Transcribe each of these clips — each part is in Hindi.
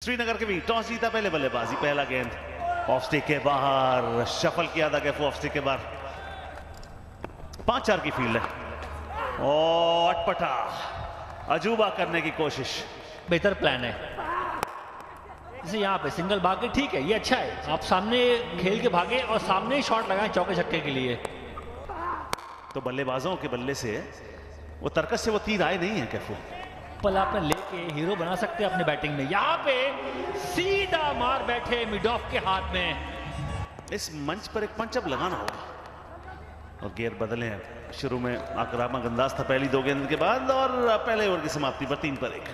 श्रीनगर के भी टॉस जीता पहले बल्लेबाजी, पहला गेंद ऑफ स्टिक के बाहर, शफल किया था कैफू ऑफ स्टिक के बाहर। 5-4 की फील्ड है और अटपटा अजूबा करने की कोशिश। बेहतर प्लान है जैसे यहाँ पे सिंगल भागे, ठीक है, ये अच्छा है। आप सामने खेल के भागे और सामने ही शॉट लगाएं चौके छक्के के लिए। तो बल्लेबाजों के बल्ले से वो तरकस से वो तीर आए नहीं है कैफू। पल आपने लेके हीरो बना सकते हैं अपने बैटिंग में। यहाँ पे सीधा मार बैठे मिड ऑफ के हाथ में। इस मंच पर एक पंच अब लगाना होगा और गेयर बदले हैं। शुरू में आक्रामक अंदाज था पहली 2 गेंद के बाद और पहले ओवर की समाप्ति पर 3 पर 1।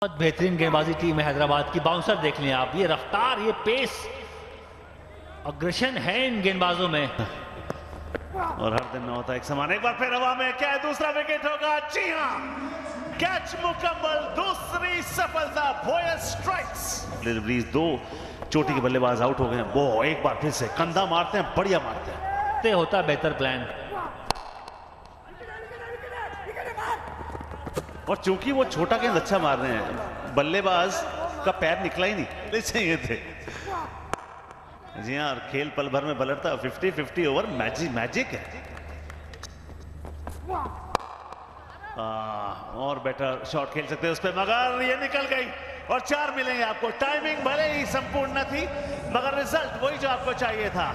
बहुत बेहतरीन गेंदबाजी टीम है हैदराबाद की। बाउंसर देख लें आप, ये रफ्तार, ये पेस, अग्रेशन है इन गेंदबाजों में। और हर दिन न होता एक समान। एक बार फिर हवा में, क्या है दूसरा विकेट होगा? जी हां, कैच मुकम्मल, दूसरी सफलता, बॉयर स्ट्राइक्स। डिलीवरीज 2 चोटी के बल्लेबाज आउट हो गए हैं। वो एक बार फिर से कंधा मारते हैं, बढ़िया मारते हैं। ते होता बेहतर प्लान। और चूंकि वो छोटा गेंद अच्छा मार रहे हैं, बल्लेबाज का पैर निकला ही नहीं चाहिए थे। जी हाँ, और खेल पल भर में बलटता 50-50 ओवर मैजिक है। और बेटर शॉट खेल सकते हैं उस पर, मगर ये निकल गई और 4 मिलेंगे आपको। टाइमिंग भले ही संपूर्ण न थी, मगर रिजल्ट वही जो आपको चाहिए था।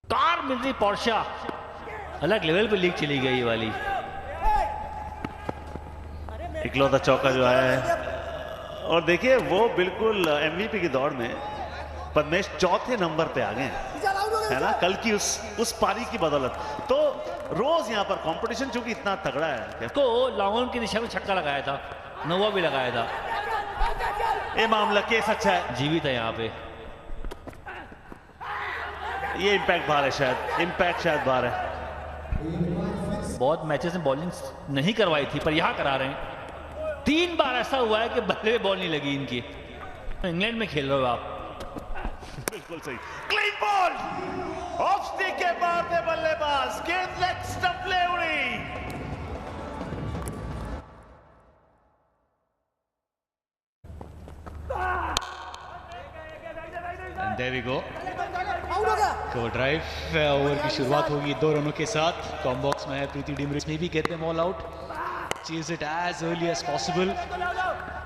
कार मिल रही पोर्शा, अलग लेवल पे लीग चली गई ये वाली। इकलौता चौका जो आया है, और देखिए वो बिल्कुल एमवीपी की दौड़ में पद्मेश 4थे नंबर पे आ गए है ना, कल की उस पारी की बदौलत। तो रोज यहाँ पर कंपटीशन चूंकि इतना तगड़ा है को लॉन्ग की दिशा में छक्का लगाया था, नोवा भी लगाया था। ये मामला केस अच्छा है, जीवित है यहाँ पे। ये इम्पैक्ट बाहर है, शायद इम्पैक्ट शायद बाहर है। बहुत मैचेस में बॉलिंग नहीं करवाई थी, पर यहाँ करा रहे हैं। 3 बार ऐसा हुआ है कि बल्ले में बॉल नहीं लगी इनकी। इंग्लैंड में खेल रहे हो आप। बिल्कुल सही, क्लीन बॉल, ऑफ स्टिक के बाहर थे बल्लेबाज, गेंद लेग स्टंप ले उड़ी। And there we go. तो ड्राइव ओवर की शुरुआत होगी 2 रनों के साथ। कॉम बॉक्स में है प्रीति डिमरिच, maybe get them all out, chase it as early as possible.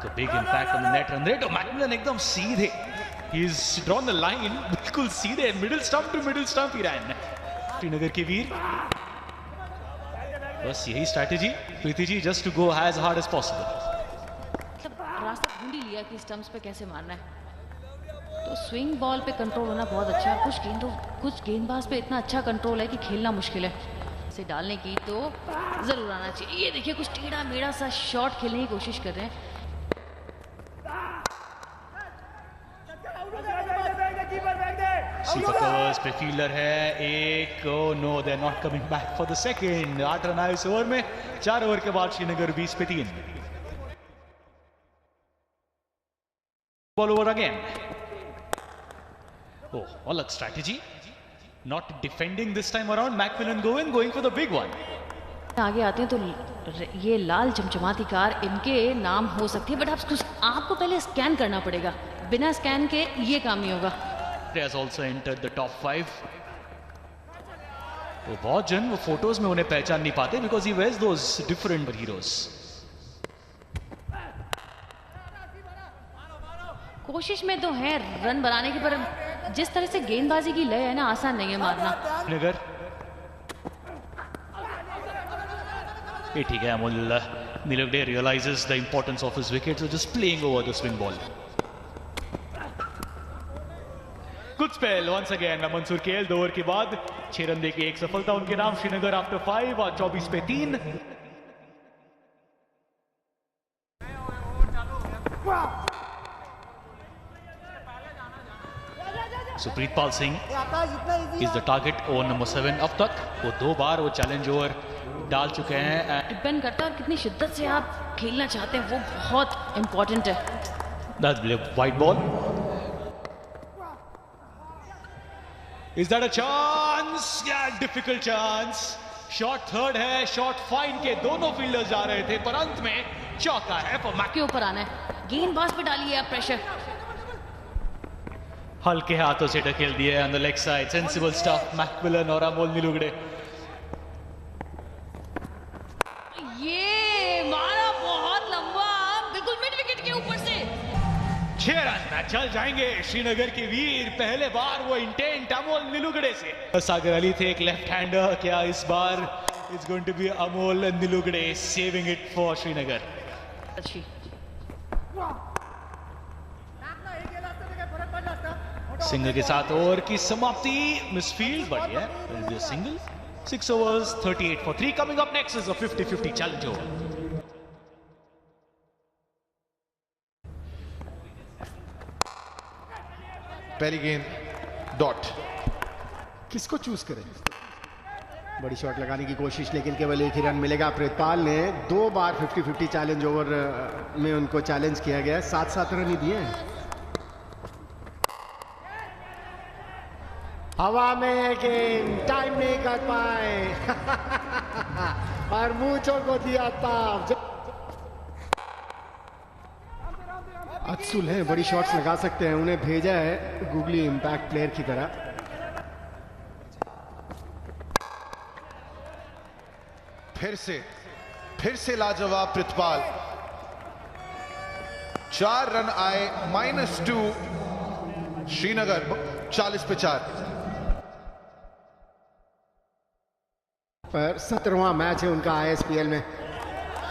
तो big impact on the net run rate. और मैकमिलन एकदम सीधे, he is drawn the line, बिल्कुल सीधे middle stump to middle stump ही रन। श्रीनगर के वीर, बस यही strategy Preity ji, just to go as hard as possible. रास्ता ढूंढ ही लिया कि स्टंप्स पे कैसे मारना है। तो स्विंग बॉल पे कंट्रोल होना बहुत अच्छा है। कुछ गेंदबाज पे इतना अच्छा कंट्रोल है कि खेलना मुश्किल है। इसे डालने की तो जरूर आना चाहिए। ये देखिए कुछ टेढ़ा मेढ़ा सा शॉट खेलने की कोशिश कर रहे हैं। सुपर कवर्स पे फील्डर है एक। Oh no, they are not coming back for the second. 8 run आए इस ओवर में। 4 ओवर के बाद श्रीनगर 20 पे 3। Ball over again. Oh, अलग strategy, not defending this time around. Macmillan going for the big one. आगे आते हैं तो ये लाल चमचमाती कार इनके नाम हो सकती है, बट आपको पहले स्कैन करना पड़ेगा। बिना स्कैन के ये काम नहीं होगा। Has also entered the top 5. तो बहुत जन वो फोटोज में उन्हें पहचान नहीं पाते because he wears those different heroes. कोशिश में तो है रन बनाने की, पर जिस तरह से गेंदबाजी की लय है ना, आसान नहीं है मारना। नगर ये ठीक है। Amol Nilgade realizes the importance of his wicket, so just playing over the swing ball. Good spell once again by Mansoor KL. 2 over के बाद 6 रन देके एक सफलता उनके नाम। श्रीनगर आफ्टर 5 और 24 पे 3। Supreetpal Singh is the target over number 7 अब तक। वो 2 बार वो चैलेंज ओवर डाल चुके हैं। डिपेंड करता है कितनी शिद्दत से आप खेलना चाहते हैं, वो बहुत इंपॉर्टेंट है। That's wide ball. Is that a chance? Yeah, difficult chance. Shot third है, शॉट फाइन के दोनों फील्डर्स जा रहे थे, पर अंत में चौका है फॉर मैक। के ऊपर आना है, गेंदबाज पे डालिए आप प्रेशर। हल्के हाथों से ढकेल दिया on the leg side, sensible stuff Macmillan और अमोल नीलुगड़े। ये मारा बहुत लंबा, बिल्कुल मिड विकेट के ऊपर से। 6 रन में चल जाएंगे श्रीनगर के वीर, पहले बार वो इंटेंट अमोल नीलुगड़े से। सागर अली थे एक लेफ्ट हैंडर, क्या इस बार it's going to be Amol Nilugade saving it for Srinagar. अच्छी सिंगल के साथ ओवर की समाप्ति, मिसफील्ड बढ़िया single. 6 overs 38 for 3। coming up next is a 50-50 challenge over। पहली गेंद डॉट। किसको चूज करें? बड़ी शॉट लगाने की कोशिश, लेकिन केवल एक ही रन मिलेगा। प्रितपाल ने 2 बार 50-50 चैलेंज ओवर में उनको चैलेंज किया गया, 7-7 रन ही दिए हैं। हवा में गेंद टाइम नहीं कर पाए और मूंछों को दिया ताप। अत्सुल है, बड़ी शॉट्स लगा सकते हैं, उन्हें भेजा है गूगली इंपैक्ट प्लेयर की तरह। फिर से लाजवाब प्रितपाल। 4 रन आए, -2 श्रीनगर 40 पे 4 पर 17वां मैच है उनका ISPL में।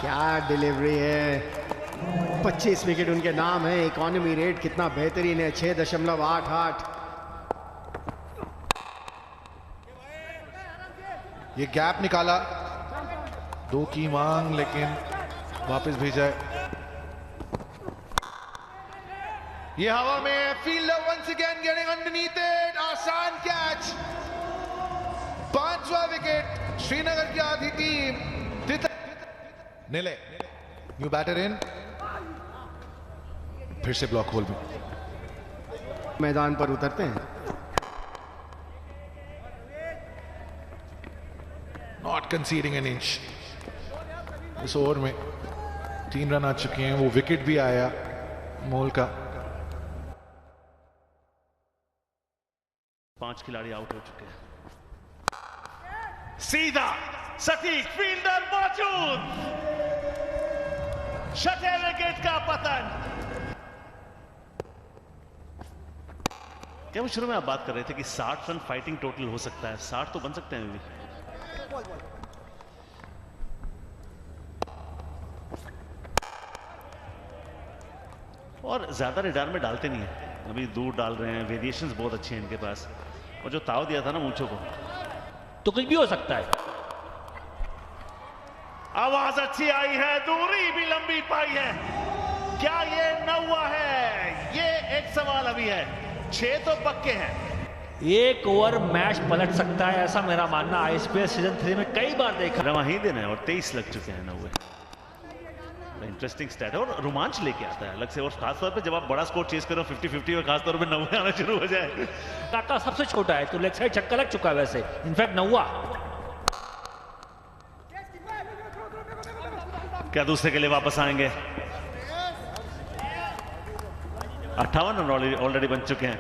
क्या डिलीवरी है, 25 विकेट उनके नाम है। इकोनॉमी रेट कितना बेहतरीन है, 6.88। ये गैप निकाला, 2 की मांग, लेकिन वापस भेजा है। ये हवा में, fielder once again getting underneath it, आसान कैच। 5वां विकेट श्रीनगर की आधी टीम। नीले न्यू बैटर इन, फिर से ब्लॉक होल में मैदान पर उतरते हैं। Not conceding an inch. इस ओवर में 3 रन आ चुके हैं, वो विकेट भी आया मोल का। 5 खिलाड़ी आउट हो चुके हैं। सीधा सटीक फील्डर मौजूद, छठे विकेट का पतन। क्या वो शुरू में आप बात कर रहे थे कि 60 रन फाइटिंग टोटल हो सकता है? 60 तो बन सकते हैं अभी। और ज्यादा रिडार में डालते नहीं है, अभी दूर डाल रहे हैं। वेरिएशंस बहुत अच्छे हैं इनके पास, और जो ताव दिया था ना मूंछों को, तो कुछ भी हो सकता है। आवाज अच्छी आई है, दूरी भी लंबी पाई है। क्या ये 9वां है? ये एक सवाल अभी है। 6 तो पक्के हैं। 1 ओवर मैच पलट सकता है, ऐसा मेरा मानना। ISPL सीजन 3 में कई बार देखा। रवा ही दिन है और 23 लग चुके हैं 90। इंटरेस्टिंग स्टैट है और रोमांच लेके आता है अलग से, और खासतौर पे जब आप बड़ा स्कोर चेस करो 50-50 और खासतौर पे 90 आना शुरू हो जाए। काका सबसे छोटा है तो लेग साइड छक्का लग चुका है वैसे, इनफैक्ट 9वां। क्या दूसरे के लिए वापस आएंगे? 58 रन ऑलरेडी बन चुके हैं।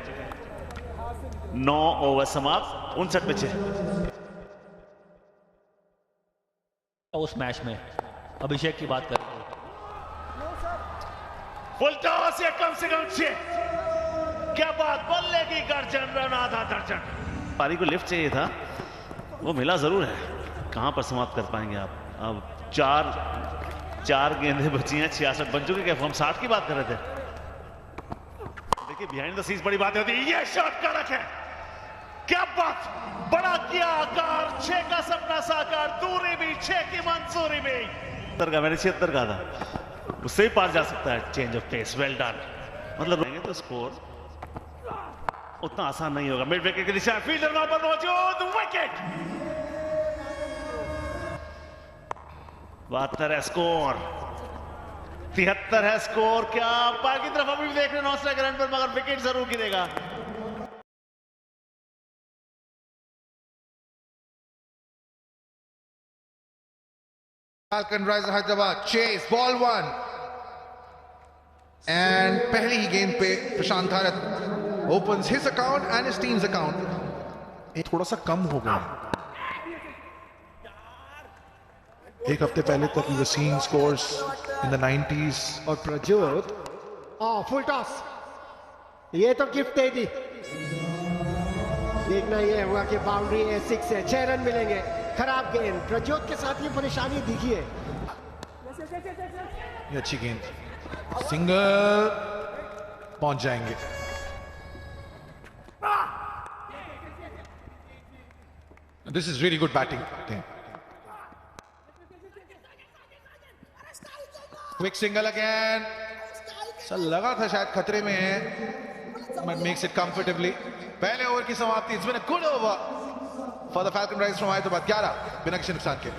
9 ओवर समाप्त, 59 पे 6। उस मैच में अभिषेक की बात करें, फुल टॉस या कम से कम 6। क्या बात, बल्ले की गर्जन, रन आधा दर्जन। पारी को लिफ्ट चाहिए था, वो मिला जरूर है। कहां पर समाप्त कर पाएंगे आप? अब 4 गेंदें बची हैं, 66 बन चुके। क्या हम 60 की बात कर रहे थे? देखिए बिहाइंड द सीन्स बड़ी बात होती है। ये शॉट कड़क है, क्या बात, बड़ा किया आकार, 6 का सपना साकार, दूरी भी 6 की मंजूरी भी। 70 का, मैंने 76 कहा था, उससे ही पार जा सकता है। Change of pace, well done. मतलब तो स्कोर उतना आसान नहीं होगा। मिड विकेट की दिशा, फील्डर वहां पर मौजूद, विकेट। 72 है स्कोर, 73 है स्कोर। क्या पार की तरफ अभी भी देख रहे हैं 9 स्ट्राइक रन पर, मगर विकेट जरूर गिरेगा। Falcon Risers Hyderabad chase ball 1 and पहली ही गेंद पे प्रशांत Bharat opens his account and his team's account थोड़ा सा कम हो गया। एक हफ्ते पहले तक we were seeing scores in the 90s और प्रज्योत फुल टॉस, ये तो गिफ्ट दे दी। देखना ये हुआ कि बाउंड्री है, 6 है, 6 रन मिलेंगे। खराब गेंद, प्रज्योत के साथ ये परेशानी दिखी है। ये अच्छी गेंद, सिंगल, पहुंच जाएंगे। This is really good batting. Quick single again, लगा था शायद खतरे में है, बट मेक्स इट कंफर्टेबली। पहले ओवर की समाप्ति। It's been a good over for the Falcon Risers from Hyderabad. 11 बिना किसी नुकसान के।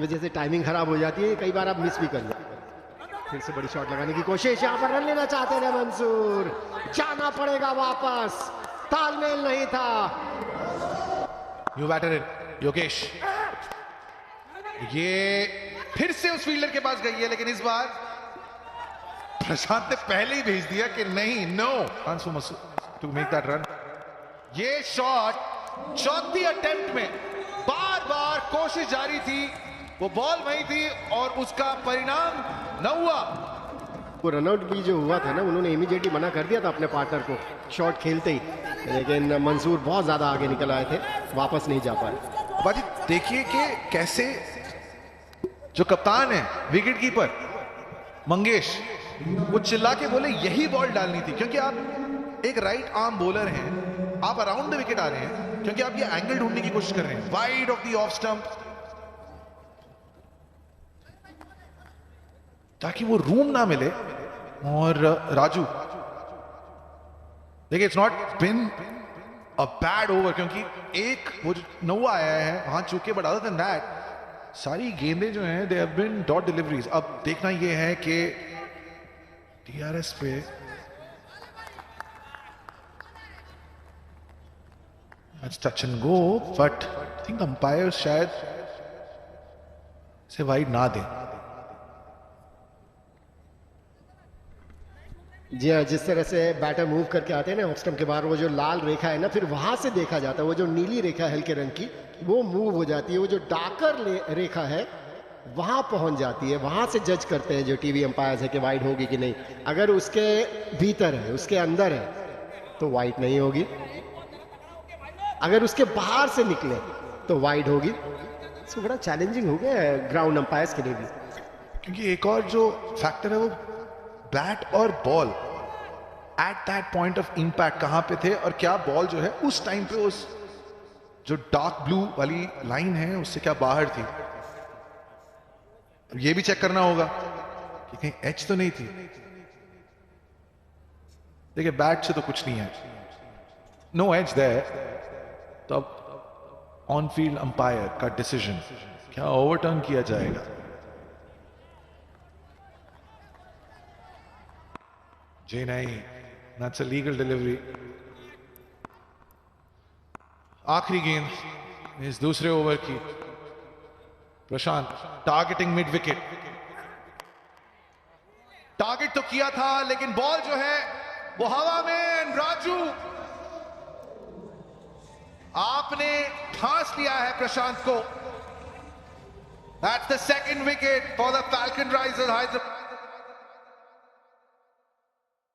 वजह से टाइमिंग खराब हो जाती है, कई बार आप मिस भी कर जाते हैं। फिर से बड़ी शॉट लगाने की कोशिश, यहां पर रन लेना चाहते थे मंसूर, जाना पड़ेगा वापस, तालमेल नहीं था। न्यू बैटर योगेश, ये फिर से उस फील्डर के पास गई है, लेकिन इस बार प्रशांत ने पहले ही भेज दिया कि नहीं, no chance for Masood to make that run. ये शॉट चौथी अटेम्प्ट में बार बार कोशिश जारी थी, वो बॉल वही थी और उसका परिणाम न हुआ। वो रनआउट भी जो हुआ था ना, उन्होंने इमीडिएटली मना कर दिया था अपने पार्टनर को शॉट खेलते ही, लेकिन मंसूर बहुत ज्यादा आगे निकल आए थे, वापस नहीं जा पाए। बाजी देखिए कि कैसे जो कप्तान है, विकेट कीपर मंगेश, वो चिल्ला के बोले यही बॉल डालनी थी, क्योंकि आप एक राइट आर्म बॉलर हैं, आप अराउंड द विकेट आ रहे हैं, क्योंकि आप ये एंगल ढूंढने की कोशिश कर रहे हैं wide of the off stump, ताकि वो रूम ना मिले। और राजू देखिए, it's not been a bad over, क्योंकि एक वो जो नौवा आया है हाथ चूके, बट अदर देन दैट सारी गेंदें जो हैं they have been dot deliveries. अब देखना ये है कि टीआरएस पे touch and go, but I think umpire शायद से वाइड ना दें। जी हाँ, जिस तरह से बैटर मूव करके आते हैं ना ऑफ स्टंप के बाहर, वो जो लाल रेखा है ना, फिर वहां से देखा जाता है, वो जो नीली रेखा है हल्के रंग की, वो मूव हो जाती है, वो जो डार्कर रेखा है वहां पहुंच जाती है, वहां से जज करते हैं जो टीवी अंपायर्स है कि वाइड होगी कि नहीं। अगर उसके भीतर है, उसके अंदर है, तो वाइड नहीं होगी, अगर उसके बाहर से निकले तो वाइड होगी। तो बड़ा चैलेंजिंग हो गया है ग्राउंड अंपायर्स के लिए भी, क्योंकि एक और जो फैक्टर है वो बैट और ball at that point of impact कहां पे थे, और क्या बॉल जो है उस टाइम पे उस जो डार्क ब्लू वाली लाइन है उससे क्या बाहर थी। ये भी चेक करना होगा कि कहीं एच तो नहीं थी। देखिए बैट से तो कुछ नहीं है, नो एज देयर, तो अब ऑन फील्ड अंपायर का डिसीजन, क्या ओवरटर्न किया जाएगा। जी नहीं, दैट्स अ लीगल डिलीवरी। आखिरी गेंद इस दूसरे ओवर की, प्रशांत टारगेटिंग मिड विकेट, टारगेट तो किया था लेकिन बॉल जो है वो हवा में। राजू आपने फांस लिया है प्रशांत को। That's the second wicket for the Falcon risers Hyderabad.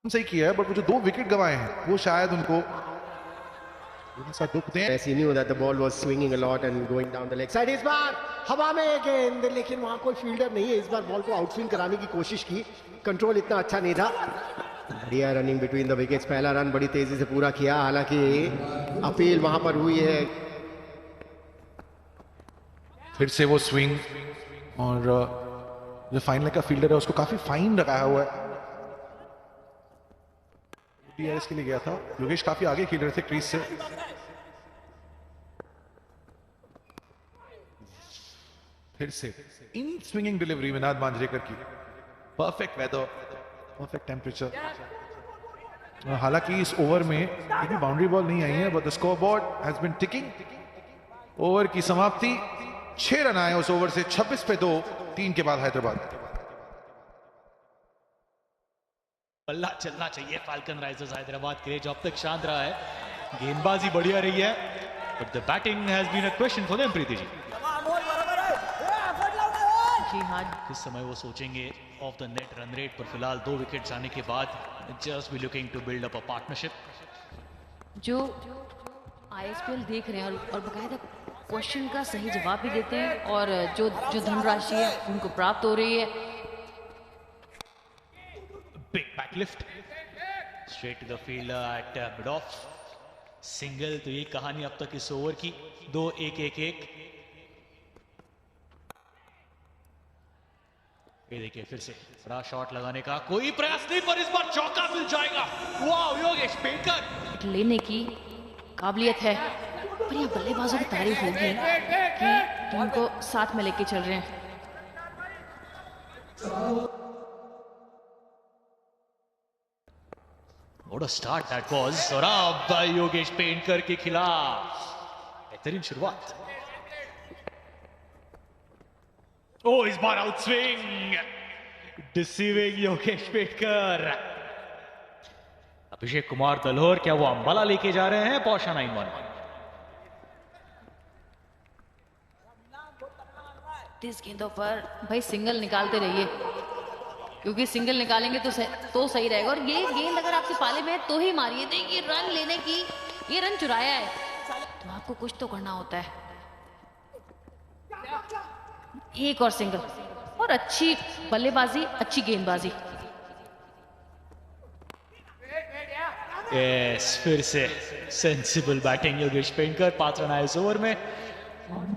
सही किया है, बट वो जो 2 विकेट गंवाए हैं वो शायद उनको दुख दें। ऐसी नहीं होता, the ball was swinging a lot and going down the leg side. इस बार हवा में गेंद, लेकिन वहां कोई फील्डर नहीं है। इस बार बॉल को आउटस्विंग कराने की कोशिश की, कंट्रोल इतना अच्छा नहीं था। बढ़िया रनिंग बिटवीन द विकेट्स, पहला रन बड़ी तेजी से पूरा किया, हालांकि अपील वहां पर हुई है। फिर से वो स्विंग, और जो फाइनल का फील्डर है उसको काफी फाइन लगाया हुआ है। टीआरएस के लिए गया था योगेश, काफी आगे खेल रहे थे क्रीज से। फिर से इन स्विंगिंग डिलीवरी विनाद मांजरेकर की, परफेक्ट वेदर, परफेक्ट टेम्परेचर, हालांकि इस ओवर में एक भी बाउंड्री बॉल नहीं आई है, but the scoreboard has been ticking. Over की समाप्ति 6 रन आए उस ओवर से, 26 पे 2, 3 के बाद हैदराबाद। बल्ला चलना चाहिए फाल्कन राइजर्स हैदराबाद के लिए, जो अब तक शांत रहा है। गेंदबाजी बढ़िया रही है, but the batting has been a question for them. Preeti ji, जी हाँ, इस समय वो सोचेंगे off the net run rate पर। फिलहाल 2 विकेट्स आने के बाद just be looking to build up a partnership. जो ISPL देख रहे हैं और बकायदा क्वेश्चन का सही जवाब भी देते हैं, और जो धनराशि है उनको प्राप्त हो रही है। Big back lift straight to the fielder at mid off, single. तो ये कहानी अब तक इस ओवर की, 2-1-1-1। ये देखिए फिर से बड़ा शॉट लगाने का कोई प्रयास नहीं, पर इस बार चौका मिल जाएगा। वाह, योगेश पेंटर लेने की काबिलियत है, पर ये बल्लेबाजों की तारीफ होगी कि टीम को साथ में लेके चल रहे हैं। What a start that was। और अब योगेश पेंटर के खिलाफ बेहतरीन शुरुआत। ओ, इस बार out swing, deceiving Yogesh Petkar. Abhishek Kumar Dalhor, क्या वो अंबाला लेके जा रहे हैं? पौशा 9-1। 30 गेंदों पर भाई सिंगल निकालते रहिए, क्योंकि सिंगल निकालेंगे तो सही रहेगा। और ये गेंद अगर आपके पाले में है तो ही मारिए। देखिए रन लेने की, ये रन चुराया है तो आपको कुछ तो करना होता है। एक और सिंगल, और अच्छी बल्लेबाजी, अच्छी गेंदबाजी। यस, फिर से sensible batting Yogesh painter. 5 run आए इस ओवर में,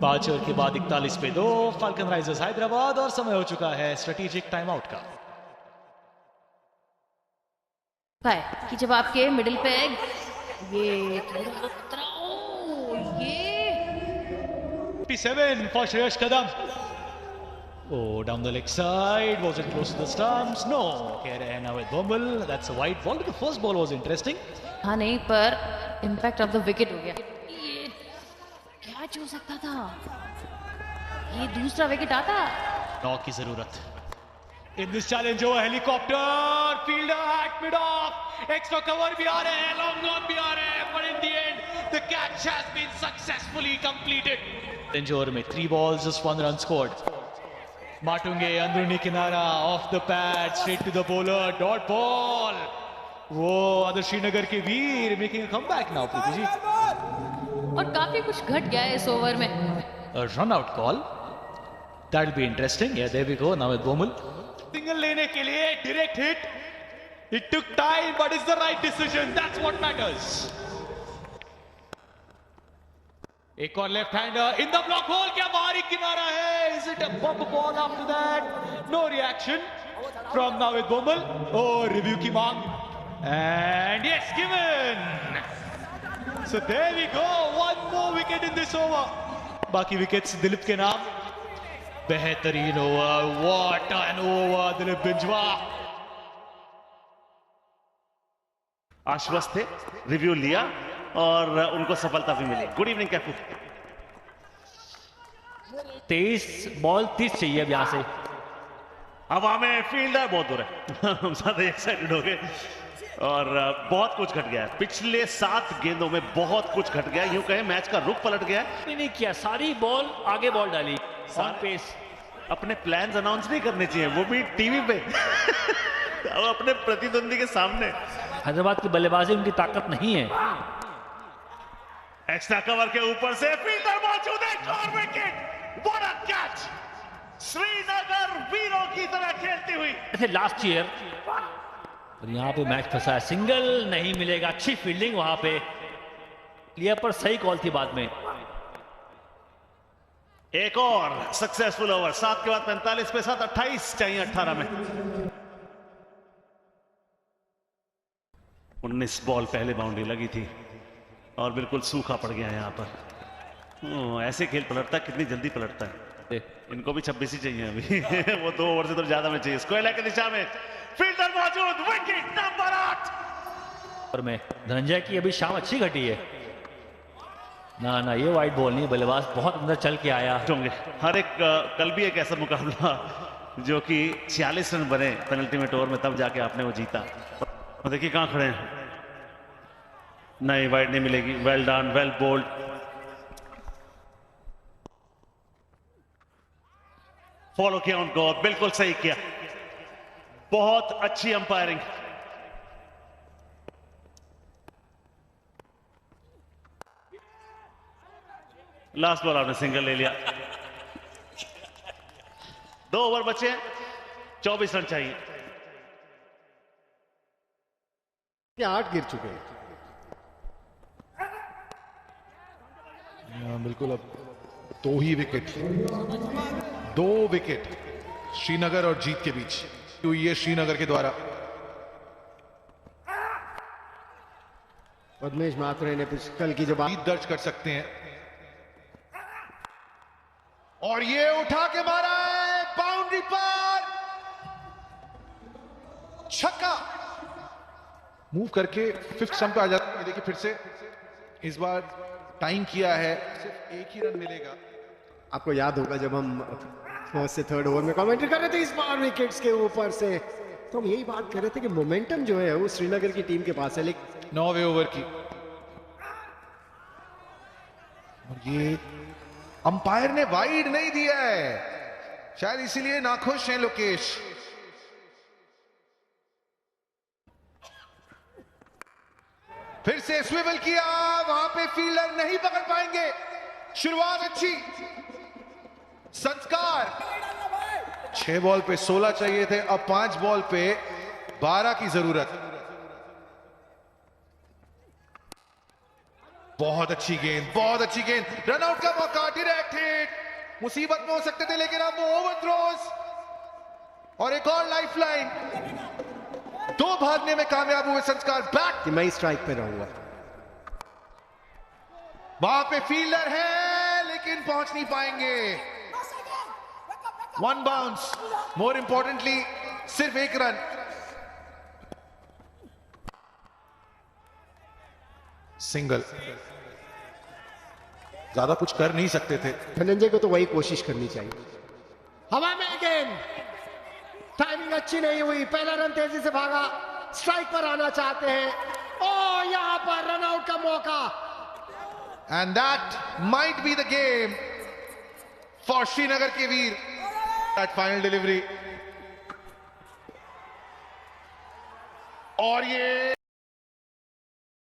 5 ओवर के बाद 41 पे 2। फाल्कन राइजर्स हैदराबाद, और समय हो चुका है स्ट्रेटेजिक टाइम आउट का। कि जब आपके मिडिल पे ये थोड़ा ये 57 for Shreyas Kadam. Oh, down the leg side, was it close to the stumps? No. Here and now with Bumble, that's a white ball. The first ball was interesting. हाँ नहीं, पर impact of the wicket हो गया। ये क्या हो सकता था? ये दूसरा विकेट आता। नॉक की जरूरत। In this challenge over helicopter, fielder at mid off, extra cover भी आ रहे हैं, long on भी आ रहे हैं, but in the end, the catch has been successfully completed. Challenge over में 3 balls, just 1 run scored. Matunge अंदरूनी किनारा, off the pad, straight to the bowler, dot ball. वो आदर्श श्रीनगर के Veer making a comeback now. Preeti ji, और काफी कुछ घट गया है इस ओवर में। Run out call, that will be interesting. या there we go now with Bomal. Single लेने के लिए direct hit, it took time but it's the right decision, that's what matters. एक और left hander in the block hole, क्या बाहरी किनारा है? Is it a bump ball? After that no reaction from Navid Bomal. Oh, review की मांग, and yes, given. So there we go, 1 more wicket in this over. बाकी विकेट्स दिलीप के नाम। बेहतरीन over, what an over Dilip Binjwa. आश्वस्त थे, रिव्यू लिया और उनको सफलता भी मिली। Good evening Kaifu. 23 बॉल 30 चाहिए अब यहां से। हवा में फील्डर बहुत दूर है। हम ज्यादा एक्साइटेड हो गए और बहुत कुछ घट गया है। पिछले 7 गेंदों में बहुत कुछ घट गया, यूं कहें मैच का रुख पलट गया। नहीं किया, सारी बॉल आगे बॉल डाली ऑन पेस। अपने प्लान्स अनाउंस नहीं करने चाहिए, वो भी टीवी पे। अब अपने प्रतिद्वंदी के सामने। हैदराबाद की बल्लेबाजी उनकी ताकत नहीं है। एक्स्ट्रा कवर के ऊपर से फील्डर मौजूद है, और wicket. What a catch! Srinagar वीरों की तरह खेलती हुई। लास्ट ईयर और यहाँ पे मैच फंसा है, सिंगल नहीं मिलेगा। अच्छी फील्डिंग वहां पे लिया, पर सही कॉल थी बाद में। एक और सक्सेसफुल ओवर, 7 के बाद 45 पे 7, 28 चाहिए 18 में। 19 बॉल पहले बाउंड्री लगी थी और बिल्कुल सूखा पड़ गया यहां पर। ऐसे खेल पलटता, कितनी जल्दी पलटता है। इनको भी 26 ही चाहिए अभी। वो 2 ओवर से तो ज्यादा में चाहिए। स्क्वायर लेग की दिशा में फील्डर मौजूद, विकेट नंबर 8। और में धनंजय की अभी शाम अच्छी घटी है। ना ना, ये वाइड बॉल नहीं, बल्लेबाज बहुत अंदर चल के आया। होंगे हर एक कल भी एक ऐसा मुकाबला जो कि 46 रन बने पेनल्टी ओवर में, तब जाके आपने वो जीता। और देखिए कहां खड़े हैं, नहीं वाइड नहीं मिलेगी। Well done, well bowled. Follow किया उनको, बिल्कुल सही किया, बहुत अच्छी अंपायरिंग। लास्ट बॉल आपने सिंगल ले लिया। 2 ओवर बचे हैं, 24 रन चाहिए। 8 गिर चुके हैं। बिल्कुल, अब 2 ही विकेट, 2 विकेट श्रीनगर और जीत के बीच हुई है श्रीनगर के द्वारा। पद्मेश माथुरे ने कल की जो बात जीत दर्ज कर सकते हैं। और ये उठा के मारा है बाउंड्री पर, छक्का। मूव करके 5th स्टंप पे आ जाता है। देखिए फिर से इस बार टाइम किया है, सिर्फ 1 ही रन मिलेगा। आपको याद होगा जब हम फर्स्ट से 3rd ओवर में कमेंट्री कर रहे थे इस बार विकेट्स के ऊपर से, तो हम यही बात कर रहे थे कि मोमेंटम जो है वो श्रीनगर की टीम के पास है। लेकिन 9वें ओवर की, और ये अंपायर ने वाइड नहीं दिया है, शायद इसीलिए नाखुश हैं लोकेश। फिर से स्विवल किया, वहां पे फील्डर नहीं पकड़ पाएंगे। शुरुआत अच्छी, संस्कार। 6 बॉल पे 16 चाहिए थे, अब 5 बॉल पे 12 की जरूरत। बहुत अच्छी गेंद, बहुत अच्छी गेंद। रनआउट का मौका, डायरेक्ट हिट। मुसीबत में हो सकते थे, लेकिन अब वो ओवर थ्रोस और एक और लाइफलाइन। 2 भागने में कामयाब हुए संस्कार। बैक, मैं स्ट्राइक पे रहूंगा। वहां पे फील्डर है लेकिन पहुंच नहीं पाएंगे। 1 बाउंस, मोर इंपॉर्टेंटली सिर्फ 1 रन। सिंगल, ज्यादा कुछ कर नहीं सकते थे। धनंजय को तो वही कोशिश करनी चाहिए। हवा में गेंद, टाइमिंग अच्छी नहीं हुई। पहला रन तेजी से भागा, स्ट्राइक पर आना चाहते हैं और यहां पर रनआउट का मौका। And that might be the game for Srinagar के वीर। दैट फाइनल डिलीवरी, और ये